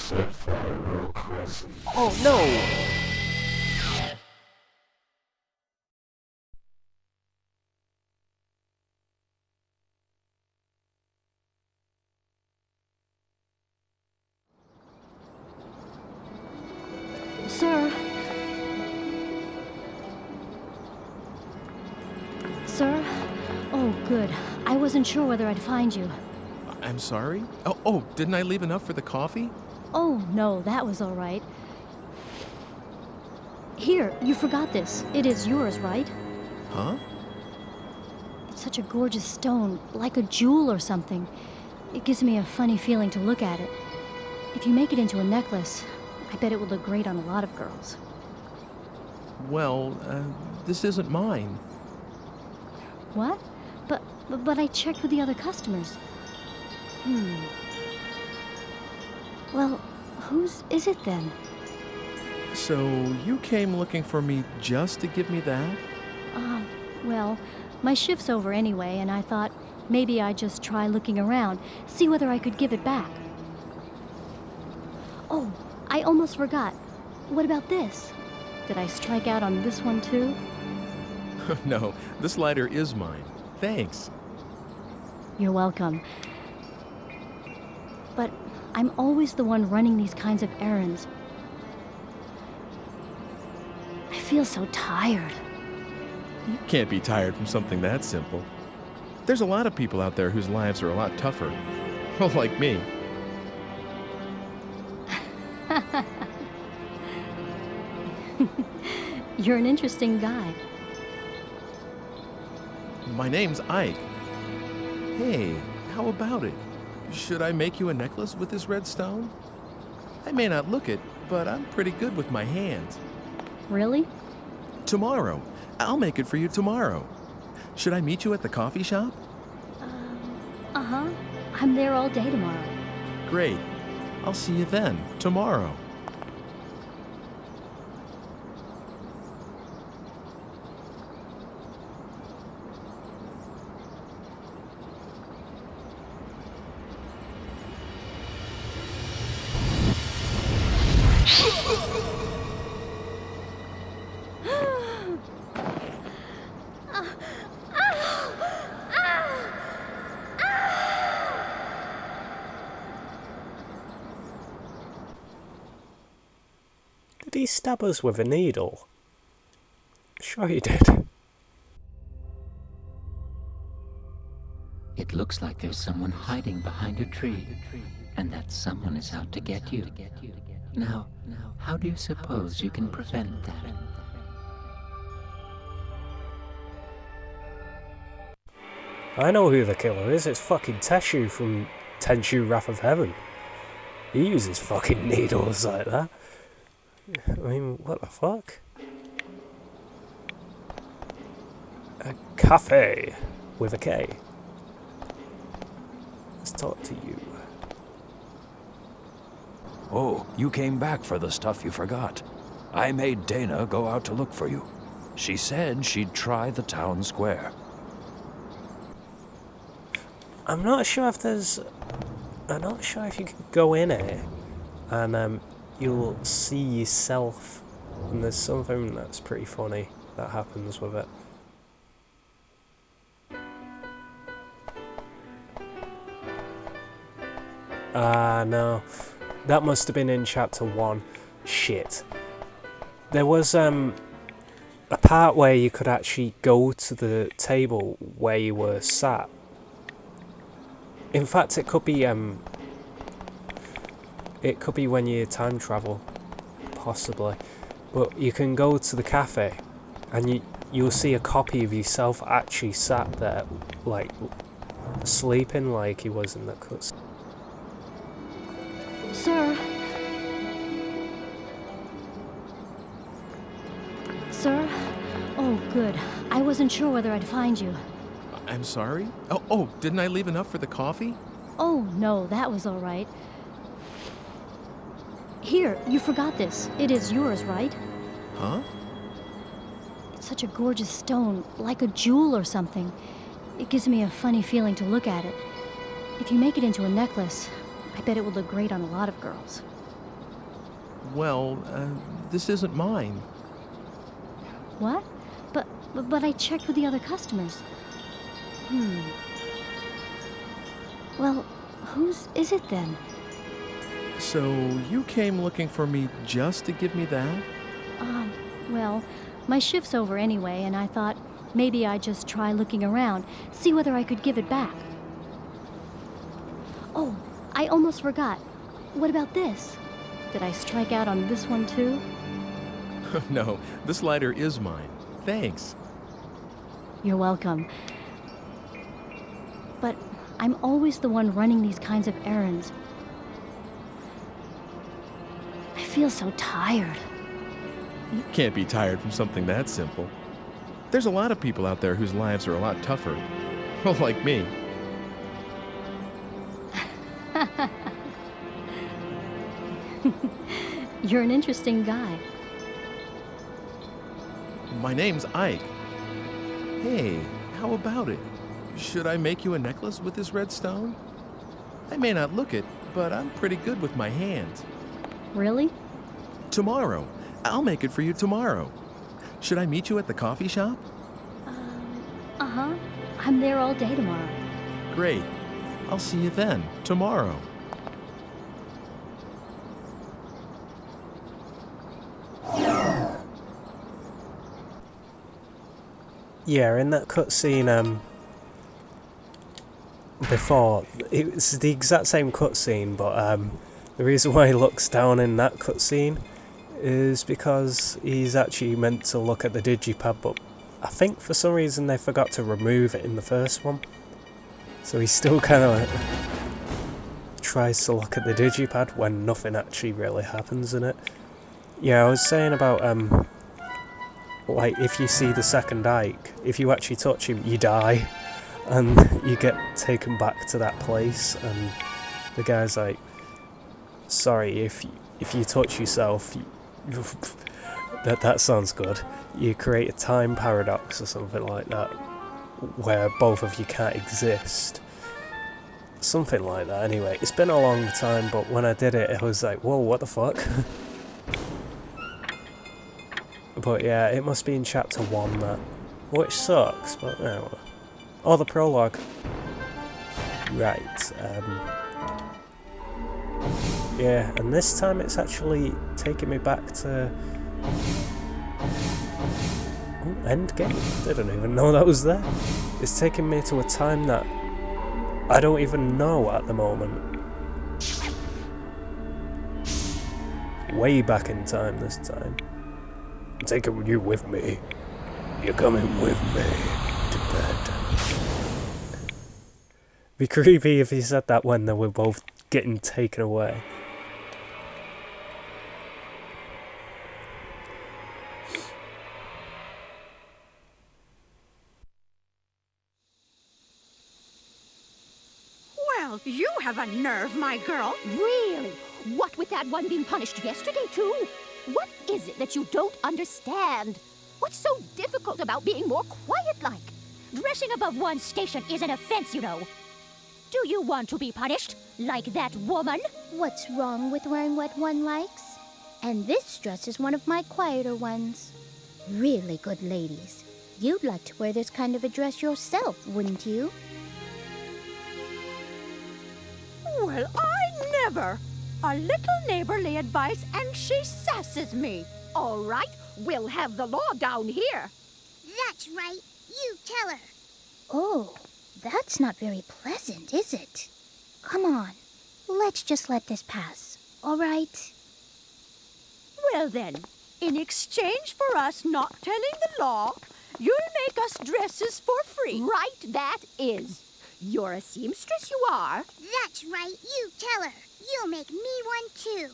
SefiroCrescent. Oh no! Sir? Sir? Oh, good. I wasn't sure whether I'd find you. I'm sorry? Oh, didn't I leave enough for the coffee? Oh, no, that was all right. Here, you forgot this. It is yours, right? Huh? It's such a gorgeous stone, like a jewel or something. It gives me a funny feeling to look at it. If you make it into a necklace, I bet it would look great on a lot of girls. Well, this isn't mine. What? But I checked with the other customers. Well, whose is it then? So, you came looking for me just to give me that? Well, my shift's over anyway, and I thought maybe I'd just try looking around, see whether I could give it back. Oh, I almost forgot. What about this? Did I strike out on this one too? No, this lighter is mine. Thanks. You're welcome. But I'm always the one running these kinds of errands. I feel so tired. You can't be tired from something that simple. There's a lot of people out there whose lives are a lot tougher. Well, like me. You're an interesting guy. My name's Ike. Hey, how about it? Should I make you a necklace with this red stone? I may not look it, but I'm pretty good with my hands. Really? Tomorrow. I'll make it for you tomorrow. Should I meet you at the coffee shop? Uh-huh. I'm there all day tomorrow. Great. I'll see you then, tomorrow. Did he stab us with a needle? Sure he did. It looks like there's someone hiding behind a tree, and that someone is out to get you. Now, how do you suppose you can prevent that? I know who the killer is. It's fucking Teshu from Tenshu Wrath of Heaven. He uses fucking needles like that. I mean, what the fuck? A cafe with a K. Let's talk to you. Oh, you came back for the stuff you forgot. I made Dana go out to look for you. She said she'd try the town square. I'm not sure if you can go in here and you'll see yourself, and there's something that's pretty funny that happens with it. No. That must have been in chapter 1. Shit. There was a part where you could actually go to the table where you were sat. In fact, it could be when you time travel, possibly. But you can go to the cafe, and you'll see a copy of yourself actually sat there, like sleeping, like he was in the cuts. Sir? Sir? Oh, good. I wasn't sure whether I'd find you. I'm sorry? Oh, didn't I leave enough for the coffee? Oh, no, that was all right. Here, you forgot this. It is yours, right? Huh? It's such a gorgeous stone, like a jewel or something. It gives me a funny feeling to look at it. If you make it into a necklace, I bet it would look great on a lot of girls. Well, this isn't mine. What? But I checked with the other customers. Well, whose is it then? So you came looking for me just to give me that? Well, my shift's over anyway, and I thought maybe I'd just try looking around, see whether I could give it back. Oh, I almost forgot. What about this? Did I strike out on this one too? No, this lighter is mine. Thanks. You're welcome. But I'm always the one running these kinds of errands. I feel so tired. You can't be tired from something that simple. There's a lot of people out there whose lives are a lot tougher. Well, like me. You're an interesting guy. My name's Ike. Hey, how about it? Should I make you a necklace with this red stone? I may not look it, but I'm pretty good with my hands. Really? Tomorrow. I'll make it for you tomorrow. Should I meet you at the coffee shop? Uh-huh. I'm there all day tomorrow. Great. I'll see you then, tomorrow. Yeah, in that cutscene, before, it was the exact same cutscene, but the reason why he looks down in that cutscene is because he's actually meant to look at the digipad, but I think for some reason they forgot to remove it in the first one. So he still kind of tries to look at the digipad when nothing actually really happens in it. Yeah, I was saying about, like, if you see the second Ike, if you actually touch him, you die. And you get taken back to that place, and the guy's like, sorry, if you touch yourself, that sounds good. You create a time paradox or something like that, where both of you can't exist. Something like that, anyway. It's been a long time, but when I did it, I was like, whoa, what the fuck? But yeah, it must be in chapter 1, that. Which sucks, but no. Oh, the prologue. Right, yeah, and this time it's actually taking me back to... Oh, endgame. Didn't even know that was there. It's taking me to a time that I don't even know at the moment. Way back in time this time. I'm taking you with me. You're coming with me to bed. Be creepy if he said that when they were both getting taken away. Well, you have a nerve, my girl. Really? What with that one being punished yesterday, too? What is it that you don't understand? What's so difficult about being more quiet-like? Dressing above one's station is an offense, you know. Do you want to be punished, like that woman? What's wrong with wearing what one likes? And this dress is one of my quieter ones. Really good ladies. You'd like to wear this kind of a dress yourself, wouldn't you? Well, I never. A little neighborly advice and she sasses me. All right, we'll have the law down here. That's right. You tell her. Oh, that's not very pleasant, is it? Come on. Let's just let this pass, all right? Well then, in exchange for us not telling the law, you'll make us dresses for free. Right, that is. You're a seamstress, you are. That's right. You tell her. You'll make me one, too.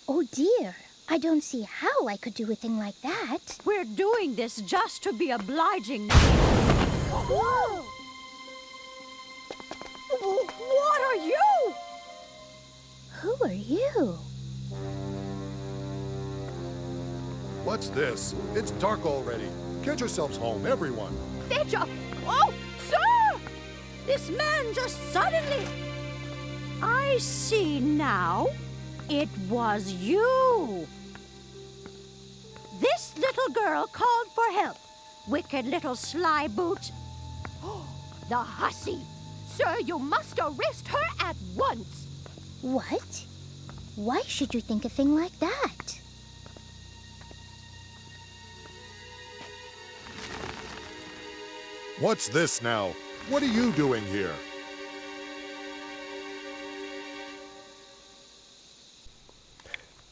Oh, dear. I don't see how I could do a thing like that. We're doing this just to be obliging. Whoa! What are you? Who are you? What's this? It's dark already. Get yourselves home, everyone. Fetcher! Oh, sir! This man just suddenly... I see now. It was you. This little girl called for help. Wicked little sly boot. The hussy! Sir, you must arrest her at once! What? Why should you think a thing like that? What's this now? What are you doing here?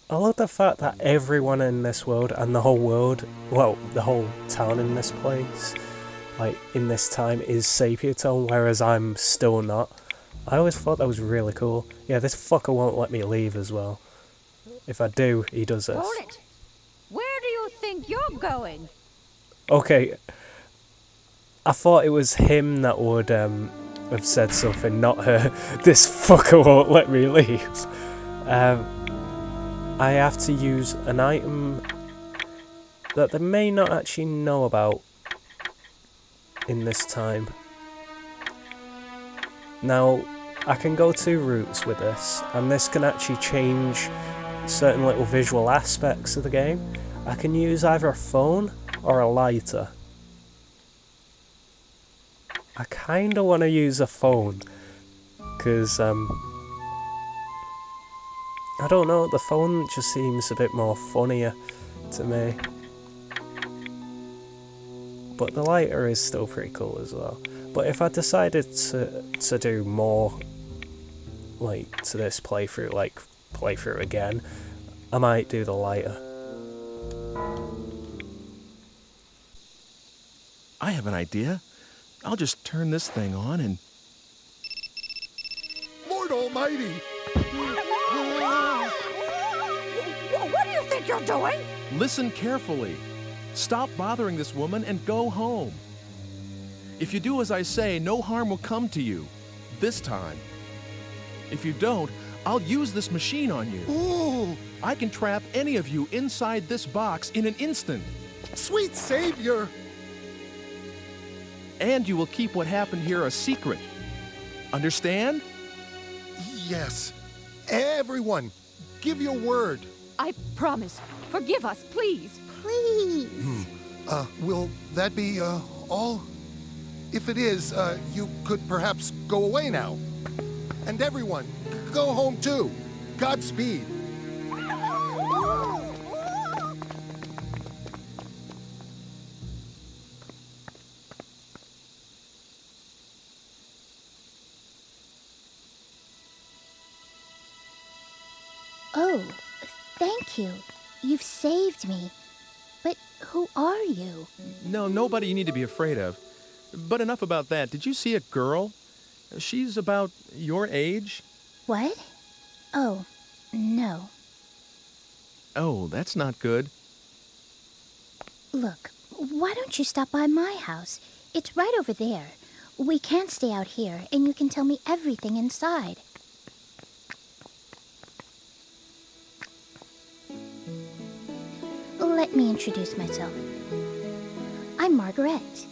I love the fact that everyone in this world and the whole world, well, the whole town in this place, like in this time, is sepia tone, whereas I'm still not. I always thought that was really cool. Yeah, this fucker won't let me leave as well. If I do, he does this. Hold it. Where do you think you're going? Okay, I thought it was him that would have said something, not her. This fucker won't let me leave. I have to use an item that they may not actually know about in this time. Now, I can go 2 routes with this, and this can actually change certain little visual aspects of the game. I can use either a phone or a lighter. I kinda want to use a phone, because I don't know, the phone just seems a bit more funnier to me. But the lighter is still pretty cool as well. But if I decided to do more, like, to this playthrough, like, playthrough again, I might do the lighter. I have an idea. I'll just turn this thing on and... Lord Almighty! What do you think you're doing? Listen carefully. Stop bothering this woman and go home. If you do as I say, no harm will come to you. This time. If you don't, I'll use this machine on you. Ooh, I can trap any of you inside this box in an instant. sweet savior! And you will keep what happened here a secret. Understand? Yes. Everyone, give your word. I promise. Forgive us, please. Please. Will that be, all? If it is, you could perhaps go away now. And everyone, go home too. Godspeed. Oh, thank you. You've saved me. But who are you? No, nobody you need to be afraid of. But enough about that. Did you see a girl? She's about your age. What? Oh, no. Oh, that's not good. Look, why don't you stop by my house? It's right over there. We can't stay out here, and you can tell me everything inside. Let me introduce myself. I'm Margaret.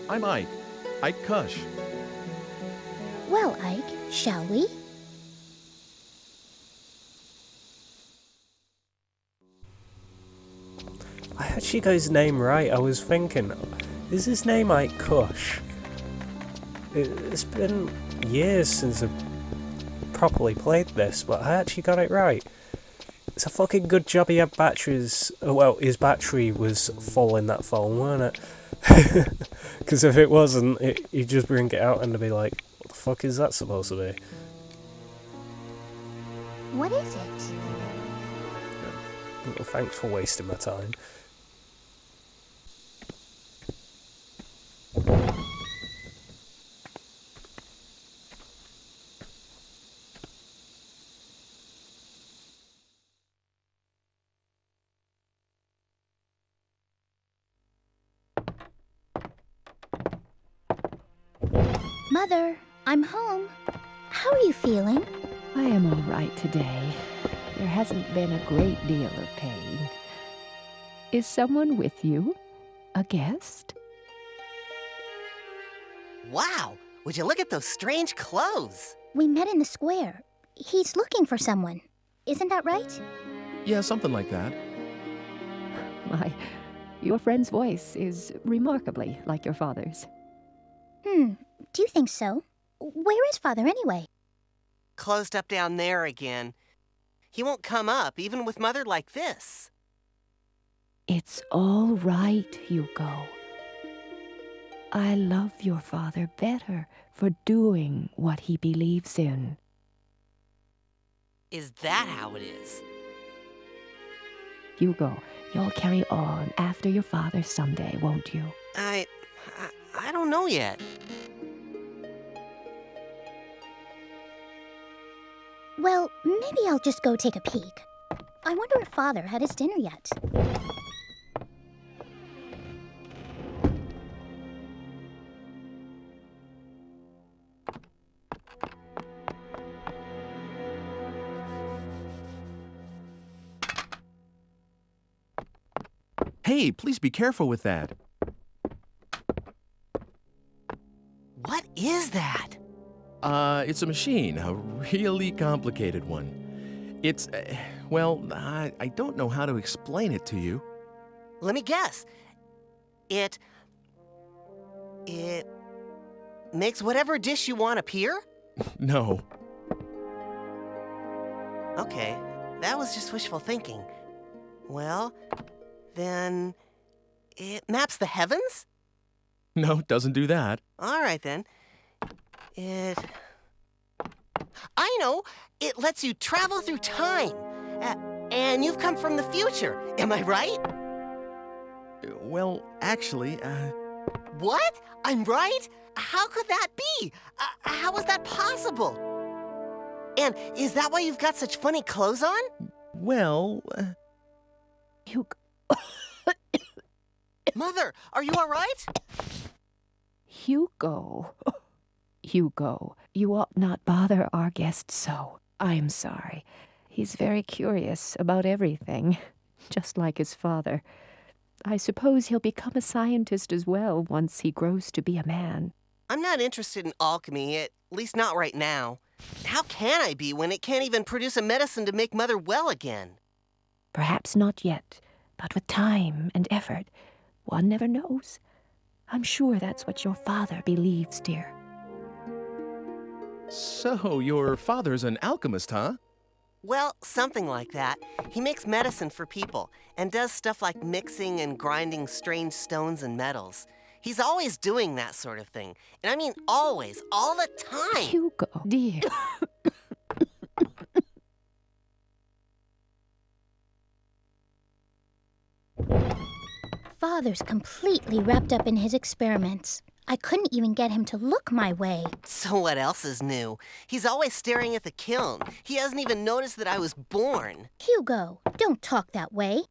I'm Ike. Ike Kush. Well, Ike, shall we? I actually got his name right. I was thinking, is his name Ike Kush? It's been years since I've properly played this, but I actually got it right. It's a fucking good job he had batteries. Well, his battery was full in that phone, weren't it? Because if it wasn't, he'd just bring it out and they'd be like, what the fuck is that supposed to be? What is it? Well, thanks for wasting my time. Mother, I'm home. How are you feeling? I am all right today. There hasn't been a great deal of pain. Is someone with you? A guest? Wow! Would you look at those strange clothes? We met in the square. He's looking for someone. Isn't that right? Yeah, something like that. My, your friend's voice is remarkably like your father's. Do you think so? Where is Father anyway? Closed up down there again. He won't come up, even with Mother like this. It's all right, Hugo. I love your father better for doing what he believes in. Is that how it is? Hugo, you'll carry on after your father someday, won't you? I don't know yet. Well, maybe I'll just go take a peek. I wonder if Father had his dinner yet. Hey, please be careful with that. What is that? It's a machine, a really complicated one. It's, well, I don't know how to explain it to you. Let me guess. It makes whatever dish you want appear? No. Okay, that was just wishful thinking. Well, then it maps the heavens? No, it doesn't do that. All right, then. I know! It lets you travel through time. And you've come from the future. Am I right? Well, actually, What? I'm right? How could that be? How is that possible? And is that why you've got such funny clothes on? well, Hugo. Mother, are you all right? Hugo. Hugo, you ought not bother our guest so. I'm sorry. He's very curious about everything, just like his father. I suppose he'll become a scientist as well once he grows to be a man. I'm not interested in alchemy, at least not right now. How can I be when it can't even produce a medicine to make Mother well again? Perhaps not yet, but with time and effort, one never knows. I'm sure that's what your father believes, dear. so your father's an alchemist, huh? Well, something like that. He makes medicine for people and does stuff like mixing and grinding strange stones and metals. He's always doing that sort of thing. And I mean always, all the time. Hugo, dear. Father's completely wrapped up in his experiments. I couldn't even get him to look my way. So what else is new? He's always staring at the kiln. He hasn't even noticed that I was born. Hugo, don't talk that way.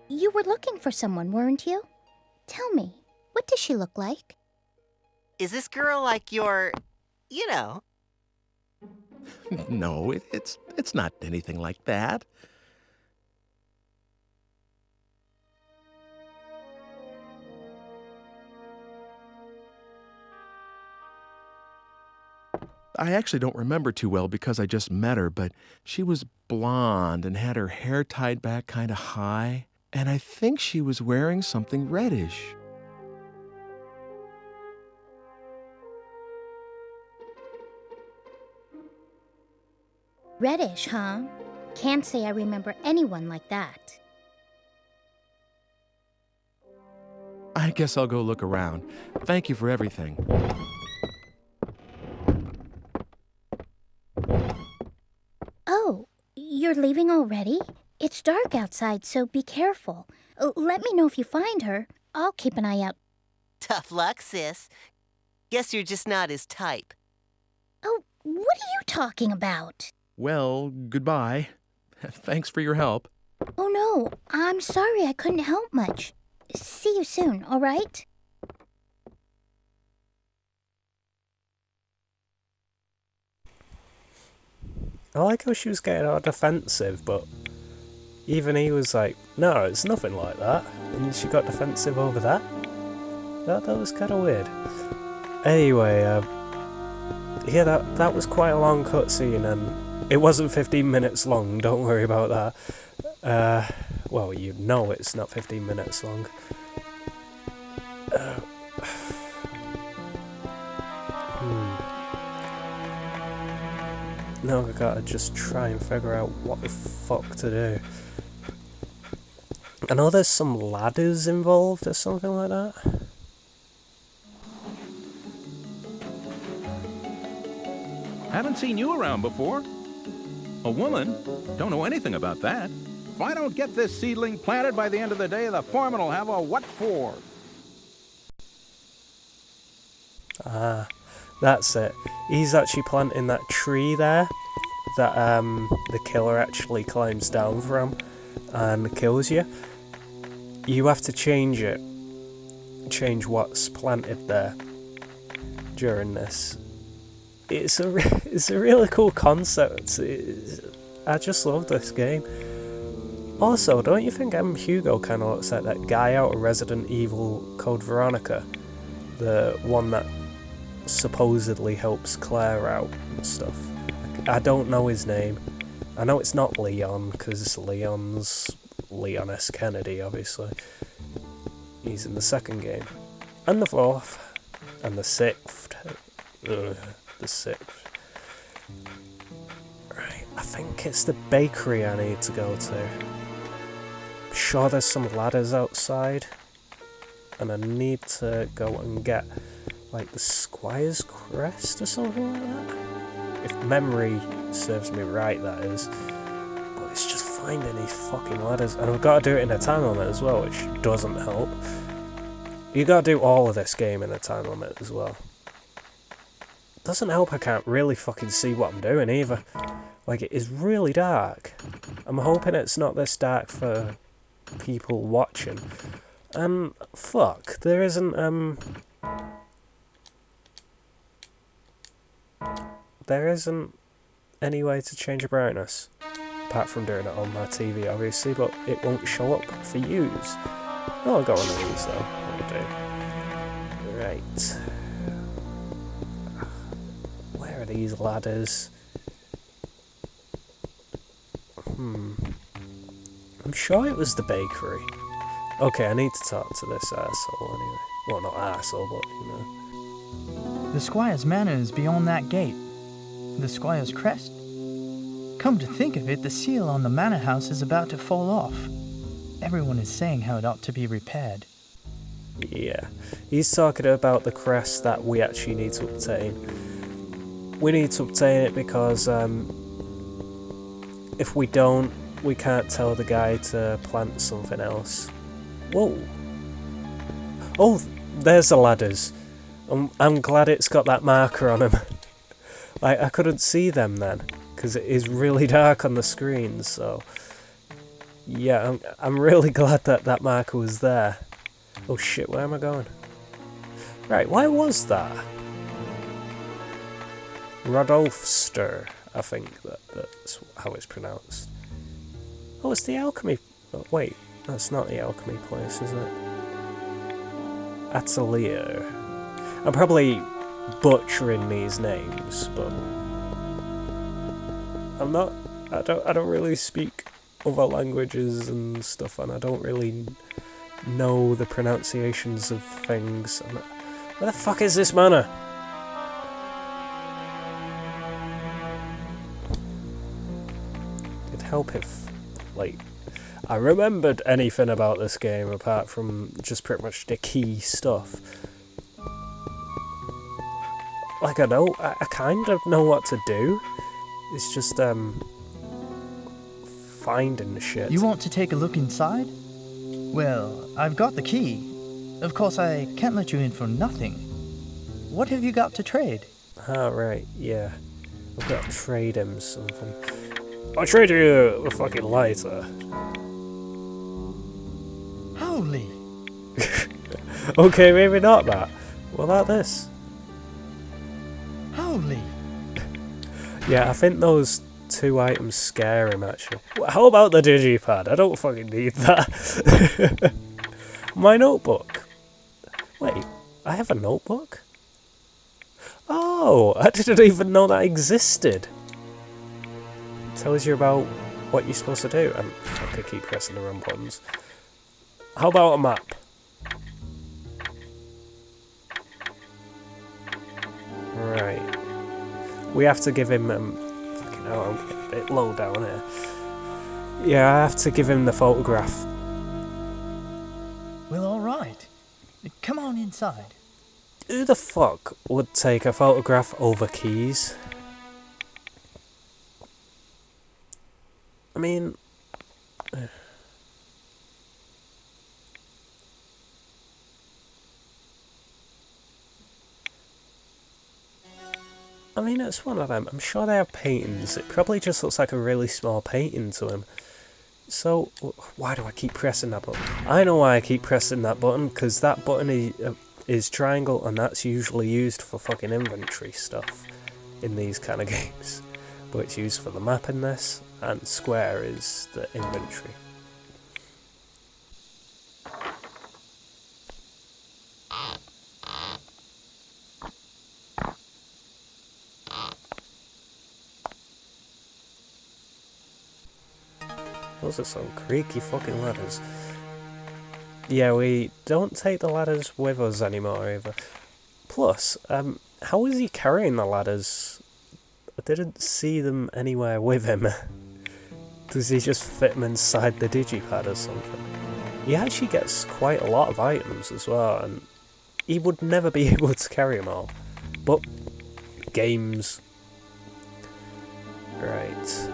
You were looking for someone, weren't you? Tell me, what does she look like? Is this girl like your, you know? No, it's not anything like that. I actually don't remember too well because I just met her, but she was blonde and had her hair tied back kind of high, and I think she was wearing something reddish. Reddish, huh? Can't say I remember anyone like that. I guess I'll go look around. Thank you for everything. Oh, you're leaving already? It's dark outside, so be careful. Let me know if you find her. I'll keep an eye out. Tough luck, sis. Guess you're just not his type. Oh, what are you talking about? Well, goodbye. Thanks for your help. Oh no, I'm sorry I couldn't help much. See you soon, all right? I like how she was getting all defensive, but even he was like, no, it's nothing like that. And she got defensive over that. That was kind of weird. Anyway, yeah, that was quite a long cutscene, and it wasn't 15 minutes long, don't worry about that. Well, you know it's not 15 minutes long. Now I gotta just try and figure out what the fuck to do. I know there's some ladders involved or something like that. Haven't seen you around before. A woman? Don't know anything about that. If I don't get this seedling planted by the end of the day, the foreman will have a what for. Ah, that's it. He's actually planting that tree there that the killer actually climbs down from and kills you. You have to change it. Change what's planted there during this. It's a really cool concept. I just love this game. Also, don't you think Hugo kind of looks like that guy out of Resident Evil Code Veronica? The one that supposedly helps Claire out and stuff. I don't know his name. I know it's not Leon, because Leon's Leon S. Kennedy, obviously. He's in the second game. And the fourth. And the sixth. Ugh, the sixth. Right, I think it's the bakery I need to go to. I'm sure there's some ladders outside. And I need to go and get, like, the Squire's Crest or something like that. If memory serves me right, that is. But it's just finding these fucking ladders. And I've got to do it in a time limit as well, which doesn't help. You got to do all of this game in a time limit as well. Doesn't help I can't really fucking see what I'm doing either. Like, it is really dark. I'm hoping it's not this dark for people watching. Fuck, there isn't, there isn't any way to change the brightness. Apart from doing it on my TV, obviously, but it won't show up for use. I'll go on these, though. I'll do. Right. Where are these ladders? I'm sure it was the bakery. Okay, I need to talk to this arsehole anyway. Well, not arsehole, but, you know. The Squire's Manor is beyond that gate. The Squire's Crest. Come to think of it, the seal on the manor house is about to fall off. Everyone is saying how it ought to be repaired. Yeah, he's talking about the crest that we actually need to obtain. We need to obtain it because if we don't, we can't tell the guy to plant something else. Whoa. Oh, there's the ladders. I'm glad it's got that marker on them. Like, I couldn't see them then, because it is really dark on the screen, so... Yeah, I'm really glad that that marker was there. Oh shit, where am I going? Right, why was that? Rodolfster, I think that's how it's pronounced. Oh, it's the alchemy... Oh, wait, that's not the alchemy place, is it? Atelier. I'm probably butchering these names, but... I'm not... I don't really speak other languages and stuff, and I don't really know the pronunciations of things. Where the fuck is this manor? It'd help if, like, I remembered anything about this game apart from just pretty much the key stuff. Like, I kind of know what to do. It's just, finding the shit. You want to take a look inside? Well, I've got the key. Of course, I can't let you in for nothing. What have you got to trade? Ah, right, yeah. I've got to trade him something. I'll trade you a fucking lighter. Holy! Okay, maybe not that. What about this? Holy! Yeah, I think those two items scare him, actually. How about the digipad? I don't fucking need that. My notebook. Wait, I have a notebook? Oh, I didn't even know that existed. Tells you about what you're supposed to do. And I could keep pressing the wrong buttons. How about a map? Right. We have to give him... fucking hell, I'm getting a bit low down here. Yeah, I have to give him the photograph. Well, alright. Come on inside. Who the fuck would take a photograph over keys? I mean... it's one of them. I'm sure they have paintings. It probably just looks like a really small painting to him. So, why do I keep pressing that button? I know why I keep pressing that button, because that button is triangle, and that's usually used for fucking inventory stuff in these kind of games. But it's used for the map in this, and square is the inventory. Those are some creaky fucking ladders. Yeah, we don't take the ladders with us anymore either. Plus, how is he carrying the ladders? I didn't see them anywhere with him. Does he just fit them inside the digipad or something? He actually gets quite a lot of items as well, and he would never be able to carry them all. But, games. Right.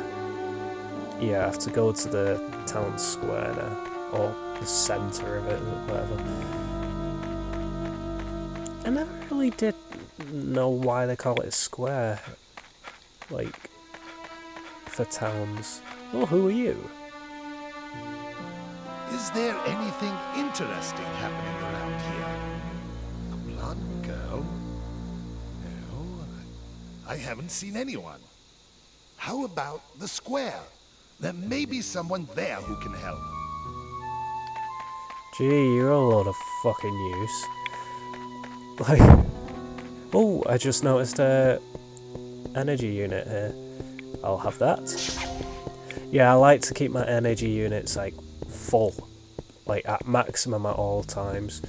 Yeah, I have to go to the town square now, or the centre of it, or whatever. I never really did know why they call it a square, like, for towns. Well, who are you? Is there anything interesting happening around here? A blonde girl? No, I haven't seen anyone. How about the square? There may be someone there who can help. Gee, you're a lot of fucking use. Like, oh, I just noticed a energy unit here. I'll have that. Yeah, I like to keep my energy units like full, like at maximum at all times.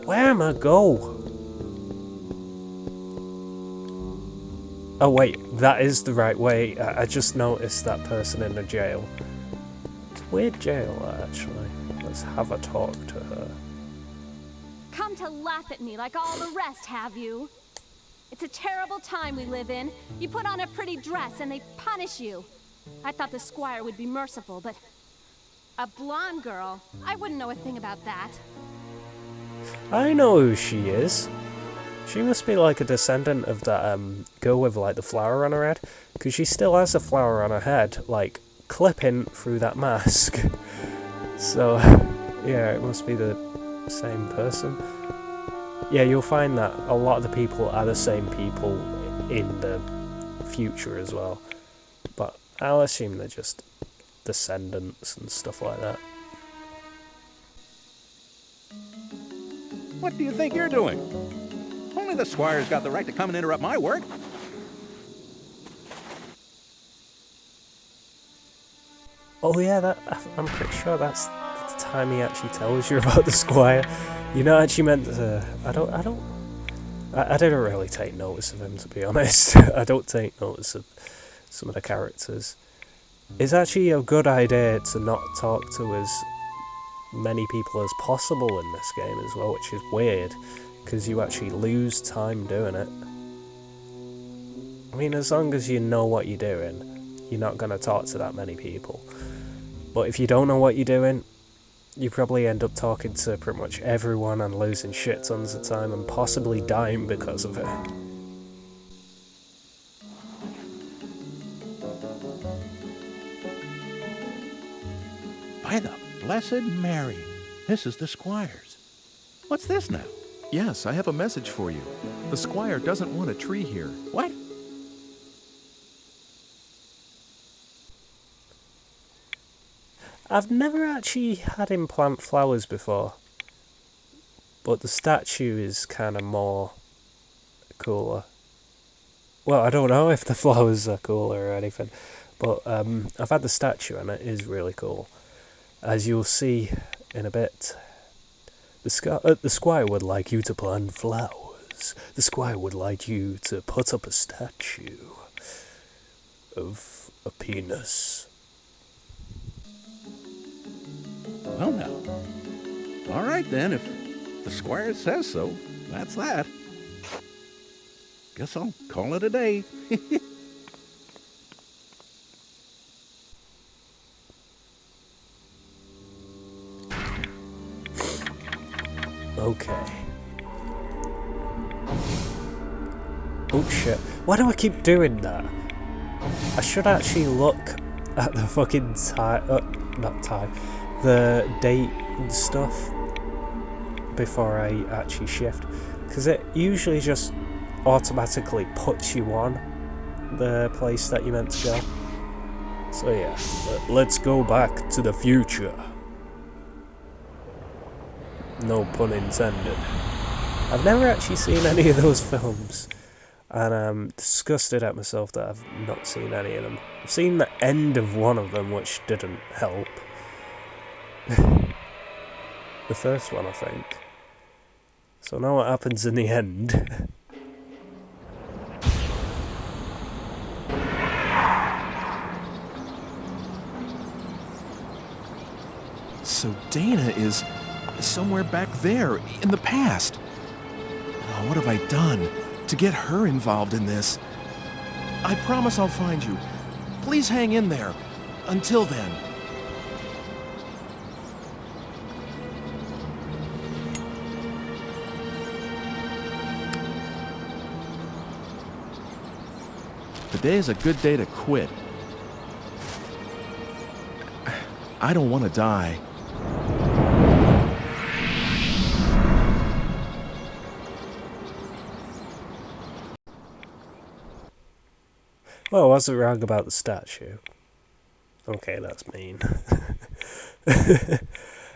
Where am I go? Oh wait, that is the right way. I just noticed that person in the jail. It's a weird jail, actually. Let's have a talk to her. Come to laugh at me like all the rest, have you? It's a terrible time we live in. You put on a pretty dress and they punish you. I thought the squire would be merciful, but a blonde girl? I wouldn't know a thing about that. I know who she is. She must be like a descendant of that girl with like the flower on her head, because she still has a flower on her head, like clipping through that mask. So, yeah, it must be the same person. Yeah, you'll find that a lot of the people are the same people in the future as well. But I'll assume they're just descendants and stuff like that. What do you think you're doing? Only the squire's got the right to come and interrupt my work. Oh yeah, I'm pretty sure that's the time he actually tells you about the squire. You're not actually meant to... I didn't really take notice of him, to be honest. I don't take notice of some of the characters. It's actually a good idea to not talk to as many people as possible in this game as well, which is weird, because you actually lose time doing it. I mean, as long as you know what you're doing, you're not going to talk to that many people. But if you don't know what you're doing, you probably end up talking to pretty much everyone and losing shit tons of time and possibly dying because of it. By the Blessed Mary, this is the squire's. What's this now? Yes, I have a message for you. The squire doesn't want a tree here. What? I've never actually had him plant flowers before. but the statue is kind of more cooler. Well, I don't know if the flowers are cooler or anything, but I've had the statue and it is really cool. As you'll see in a bit, the squire would like you to plant flowers. The squire would like you to put up a statue of a penis. Well, now. All right, then. If the squire says so, that's that. Guess I'll call it a day. Okay. Oh shit. Why do I keep doing that? I should actually look at the fucking the date and stuff before I actually shift. Because it usually just automatically puts you on the place that you're meant to go. So yeah, let's go back to the future. No pun intended. I've never actually seen any of those films, and I'm disgusted at myself that I've not seen any of them. I've seen the end of one of them, which didn't help. The first one, I think. So now what happens in the end? So Dana is somewhere back there, in the past. Oh, what have I done to get her involved in this? I promise I'll find you. Please hang in there. Until then. Today is a good day to quit. I don't want to die. Well, I wasn't wrong about the statue. Okay, that's mean.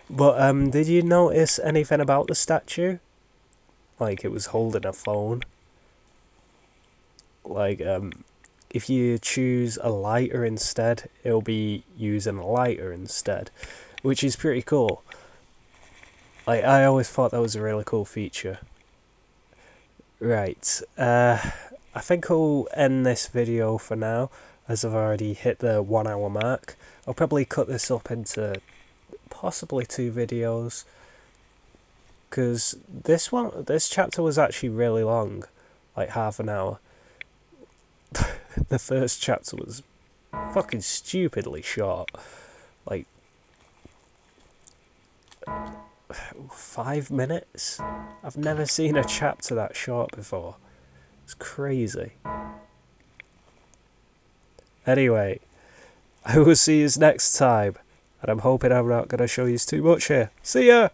But, did you notice anything about the statue? Like, it was holding a phone. Like, if you choose a lighter instead, it'll be using a lighter instead. Which is pretty cool. Like, I always thought that was a really cool feature. Right, I think I'll end this video for now, as I've already hit the 1 hour mark. I'll probably cut this up into possibly 2 videos, because this chapter was actually really long, like half an hour. The first chapter was fucking stupidly short, like 5 minutes? I've never seen a chapter that short before. It's crazy. Anyway, I will see you next time, and I'm hoping I'm not going to show you too much here. See ya!